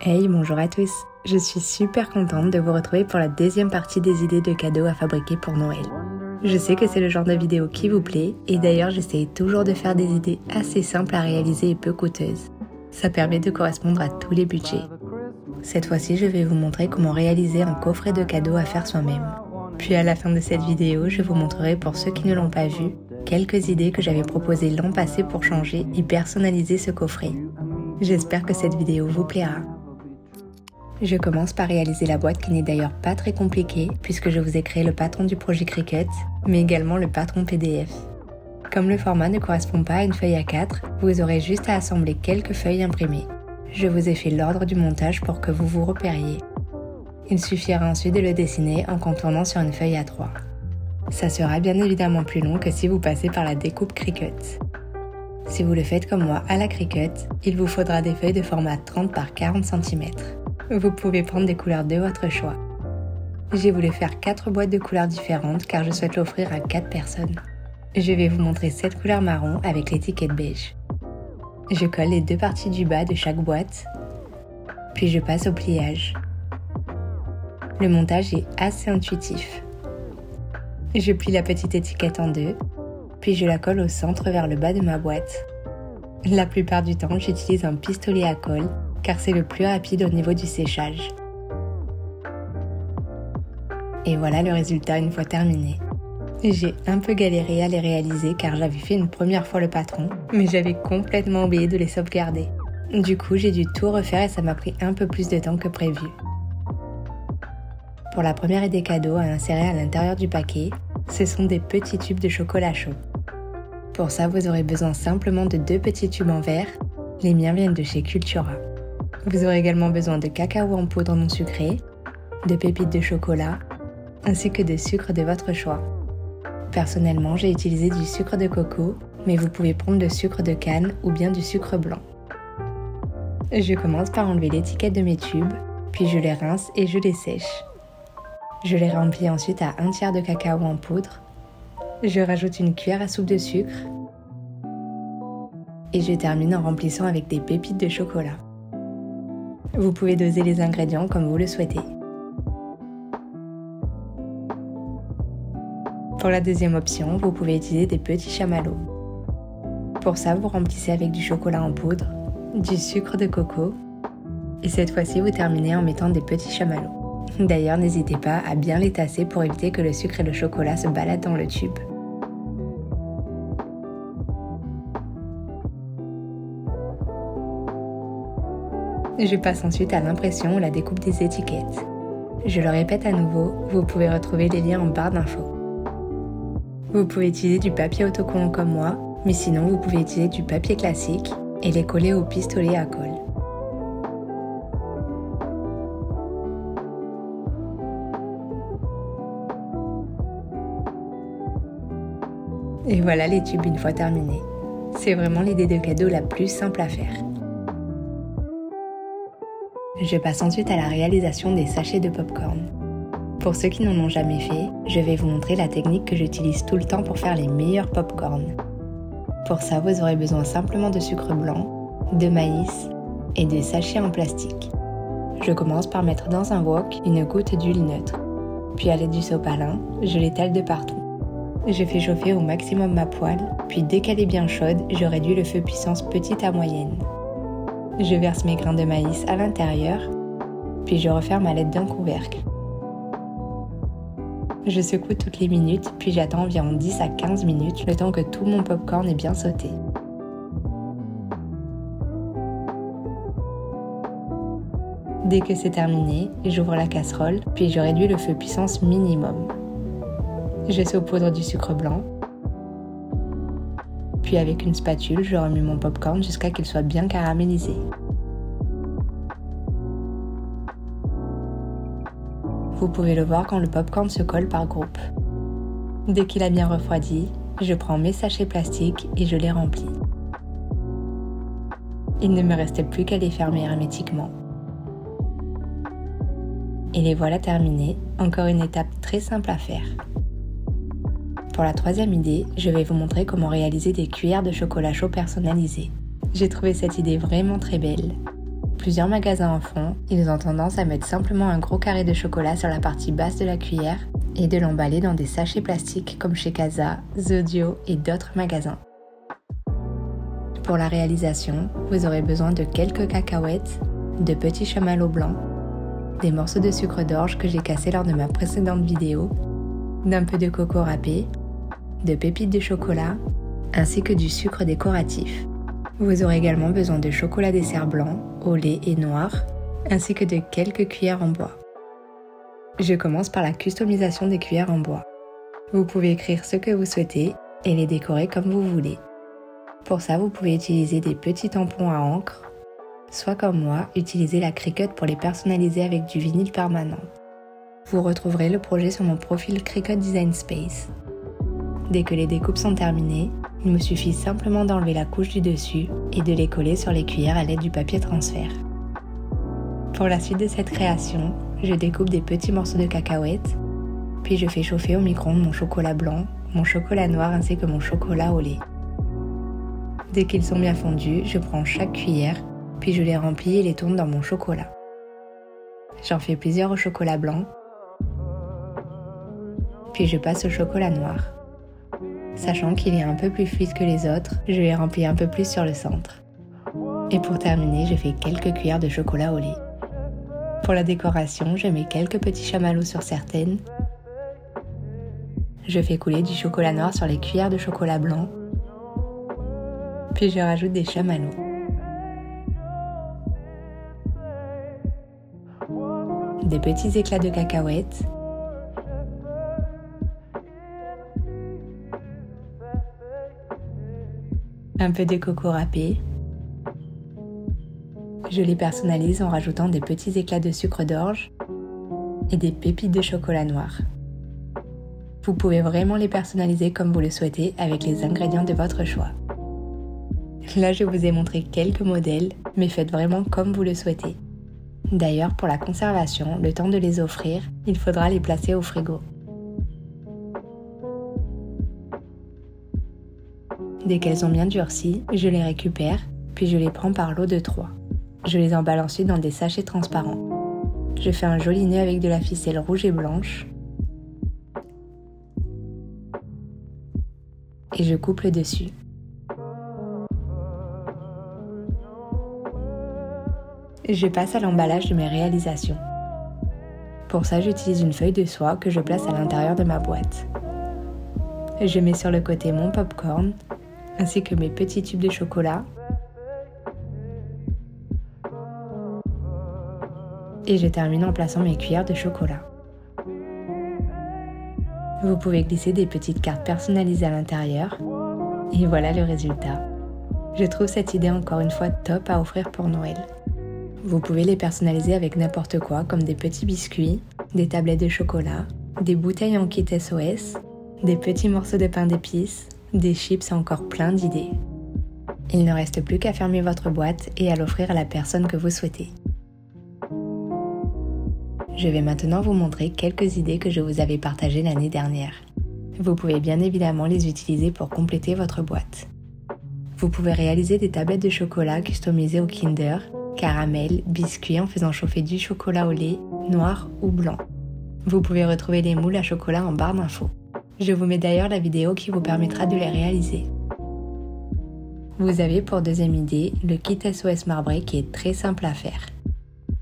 Hey, bonjour à tous. Je suis super contente de vous retrouver pour la deuxième partie des idées de cadeaux à fabriquer pour Noël. Je sais que c'est le genre de vidéo qui vous plaît et d'ailleurs j'essaye toujours de faire des idées assez simples à réaliser et peu coûteuses. Ça permet de correspondre à tous les budgets. Cette fois-ci, je vais vous montrer comment réaliser un coffret de cadeaux à faire soi-même. Puis à la fin de cette vidéo, je vous montrerai pour ceux qui ne l'ont pas vu, quelques idées que j'avais proposées l'an passé pour changer et personnaliser ce coffret. J'espère que cette vidéo vous plaira. Je commence par réaliser la boîte qui n'est d'ailleurs pas très compliquée puisque je vous ai créé le patron du projet Cricut, mais également le patron PDF. Comme le format ne correspond pas à une feuille A4, vous aurez juste à assembler quelques feuilles imprimées. Je vous ai fait l'ordre du montage pour que vous vous repériez. Il suffira ensuite de le dessiner en contournant sur une feuille A3. Ça sera bien évidemment plus long que si vous passez par la découpe Cricut. Si vous le faites comme moi à la Cricut, il vous faudra des feuilles de format 30 par 40 cm. Vous pouvez prendre des couleurs de votre choix. J'ai voulu faire 4 boîtes de couleurs différentes car je souhaite l'offrir à 4 personnes. Je vais vous montrer cette couleur marron avec l'étiquette beige. Je colle les deux parties du bas de chaque boîte, puis je passe au pliage. Le montage est assez intuitif. Je plie la petite étiquette en deux, puis je la colle au centre vers le bas de ma boîte. La plupart du temps, j'utilise un pistolet à colle car c'est le plus rapide au niveau du séchage. Et voilà le résultat une fois terminé. J'ai un peu galéré à les réaliser car j'avais fait une première fois le patron, mais j'avais complètement oublié de les sauvegarder. Du coup, j'ai dû tout refaire et ça m'a pris un peu plus de temps que prévu. Pour la première idée cadeau à insérer à l'intérieur du paquet, ce sont des petits tubes de chocolat chaud. Pour ça, vous aurez besoin simplement de 2 petits tubes en verre. Les miens viennent de chez Cultura. Vous aurez également besoin de cacao en poudre non sucré, de pépites de chocolat, ainsi que de sucre de votre choix. Personnellement, j'ai utilisé du sucre de coco, mais vous pouvez prendre le sucre de canne ou bien du sucre blanc. Je commence par enlever l'étiquette de mes tubes, puis je les rince et je les sèche. Je les remplis ensuite à 1/3 de cacao en poudre. Je rajoute une cuillère à soupe de sucre et je termine en remplissant avec des pépites de chocolat. Vous pouvez doser les ingrédients comme vous le souhaitez. Pour la deuxième option, vous pouvez utiliser des petits chamallows. Pour ça, vous remplissez avec du chocolat en poudre, du sucre de coco et cette fois-ci, vous terminez en mettant des petits chamallows. D'ailleurs, n'hésitez pas à bien les tasser pour éviter que le sucre et le chocolat se baladent dans le tube. Je passe ensuite à l'impression ou la découpe des étiquettes. Je le répète à nouveau, vous pouvez retrouver les liens en barre d'infos. Vous pouvez utiliser du papier autocollant comme moi, mais sinon vous pouvez utiliser du papier classique et les coller au pistolet à colle. Et voilà les tubes une fois terminés. C'est vraiment l'idée de cadeau la plus simple à faire. Je passe ensuite à la réalisation des sachets de popcorn. Pour ceux qui n'en ont jamais fait, je vais vous montrer la technique que j'utilise tout le temps pour faire les meilleurs popcorn. Pour ça, vous aurez besoin simplement de sucre blanc, de maïs et de sachets en plastique. Je commence par mettre dans un wok une goutte d'huile neutre. Puis à l'aide du sopalin, je l'étale de partout. Je fais chauffer au maximum ma poêle, puis dès qu'elle est bien chaude, je réduis le feu puissance petite à moyenne. Je verse mes grains de maïs à l'intérieur, puis je referme à l'aide d'un couvercle. Je secoue toutes les minutes, puis j'attends environ 10 à 15 minutes, le temps que tout mon popcorn est bien sauté. Dès que c'est terminé, j'ouvre la casserole, puis je réduis le feu puissance minimum. Je saupoudre du sucre blanc, puis avec une spatule, je remue mon popcorn jusqu'à qu'il soit bien caramélisé. Vous pouvez le voir quand le popcorn se colle par groupe. Dès qu'il a bien refroidi, je prends mes sachets plastiques et je les remplis. Il ne me restait plus qu'à les fermer hermétiquement. Et les voilà terminés, encore une étape très simple à faire. Pour la troisième idée, je vais vous montrer comment réaliser des cuillères de chocolat chaud personnalisées. J'ai trouvé cette idée vraiment très belle. plusieurs magasins en font, ils ont tendance à mettre simplement un gros carré de chocolat sur la partie basse de la cuillère et de l'emballer dans des sachets plastiques comme chez Casa, Zodio et d'autres magasins. Pour la réalisation, vous aurez besoin de quelques cacahuètes, de petits chamallows blancs, des morceaux de sucre d'orge que j'ai cassés lors de ma précédente vidéo, d'un peu de coco râpé, de pépites de chocolat, ainsi que du sucre décoratif. Vous aurez également besoin de chocolat dessert blanc, au lait et noir, ainsi que de quelques cuillères en bois. Je commence par la customisation des cuillères en bois. Vous pouvez écrire ce que vous souhaitez et les décorer comme vous voulez. Pour ça, vous pouvez utiliser des petits tampons à encre, soit comme moi, utiliser la Cricut pour les personnaliser avec du vinyle permanent. Vous retrouverez le projet sur mon profil Cricut Design Space. Dès que les découpes sont terminées, il me suffit simplement d'enlever la couche du dessus et de les coller sur les cuillères à l'aide du papier transfert. Pour la suite de cette création, je découpe des petits morceaux de cacahuètes, puis je fais chauffer au micro-ondes mon chocolat blanc, mon chocolat noir ainsi que mon chocolat au lait. Dès qu'ils sont bien fondus, je prends chaque cuillère, puis je les remplis et les tourne dans mon chocolat. J'en fais plusieurs au chocolat blanc, puis je passe au chocolat noir. Sachant qu'il est un peu plus fluide que les autres, je les remplis un peu plus sur le centre. Et pour terminer, je fais quelques cuillères de chocolat au lait. Pour la décoration, je mets quelques petits chamallows sur certaines. Je fais couler du chocolat noir sur les cuillères de chocolat blanc. Puis je rajoute des chamallows. Des petits éclats de cacahuètes. Un peu de coco râpé. Je les personnalise en rajoutant des petits éclats de sucre d'orge et des pépites de chocolat noir. Vous pouvez vraiment les personnaliser comme vous le souhaitez avec les ingrédients de votre choix. Là, je vous ai montré quelques modèles, mais faites vraiment comme vous le souhaitez. D'ailleurs, pour la conservation, le temps de les offrir, il faudra les placer au frigo. Dès qu'elles ont bien durci, je les récupère, puis je les prends par lot de 3. Je les emballe ensuite dans des sachets transparents. Je fais un joli nœud avec de la ficelle rouge et blanche. Et je coupe le dessus. Je passe à l'emballage de mes réalisations. Pour ça, j'utilise une feuille de soie que je place à l'intérieur de ma boîte. Je mets sur le côté mon popcorn, ainsi que mes petits tubes de chocolat. Et je termine en plaçant mes cuillères de chocolat. Vous pouvez glisser des petites cartes personnalisées à l'intérieur. Et voilà le résultat. Je trouve cette idée encore une fois top à offrir pour Noël. Vous pouvez les personnaliser avec n'importe quoi comme des petits biscuits, des tablettes de chocolat, des bouteilles en kit SOS, des petits morceaux de pain d'épices, des chips et encore plein d'idées. Il ne reste plus qu'à fermer votre boîte et à l'offrir à la personne que vous souhaitez. Je vais maintenant vous montrer quelques idées que je vous avais partagées l'année dernière. Vous pouvez bien évidemment les utiliser pour compléter votre boîte. Vous pouvez réaliser des tablettes de chocolat customisées au Kinder, caramel, biscuits en faisant chauffer du chocolat au lait, noir ou blanc. Vous pouvez retrouver les moules à chocolat en barre d'infos. Je vous mets d'ailleurs la vidéo qui vous permettra de les réaliser. Vous avez pour deuxième idée le kit SOS marbré qui est très simple à faire.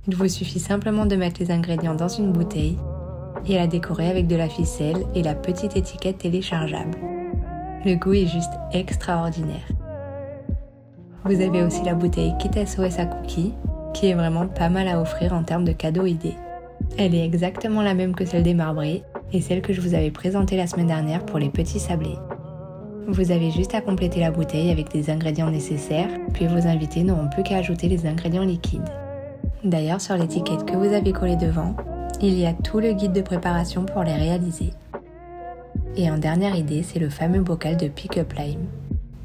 Il vous suffit simplement de mettre les ingrédients dans une bouteille et à la décorer avec de la ficelle et la petite étiquette téléchargeable. Le goût est juste extraordinaire. Vous avez aussi la bouteille Kit SOS à cookies, qui est vraiment pas mal à offrir en termes de cadeaux idées. Elle est exactement la même que celle des marbrés et celle que je vous avais présentée la semaine dernière pour les petits sablés. Vous avez juste à compléter la bouteille avec des ingrédients nécessaires, puis vos invités n'auront plus qu'à ajouter les ingrédients liquides. D'ailleurs, sur l'étiquette que vous avez collée devant, il y a tout le guide de préparation pour les réaliser. Et en dernière idée, c'est le fameux bocal de Pick-up Lime.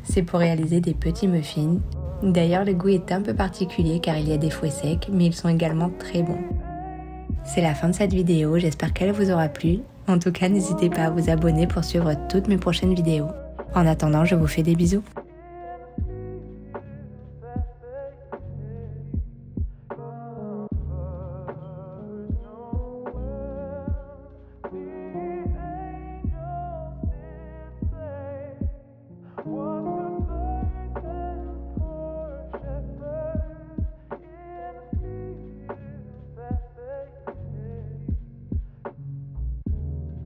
C'est pour réaliser des petits muffins. D'ailleurs, le goût est un peu particulier car il y a des fruits secs, mais ils sont également très bons. C'est la fin de cette vidéo, j'espère qu'elle vous aura plu. En tout cas, n'hésitez pas à vous abonner pour suivre toutes mes prochaines vidéos. En attendant, je vous fais des bisous.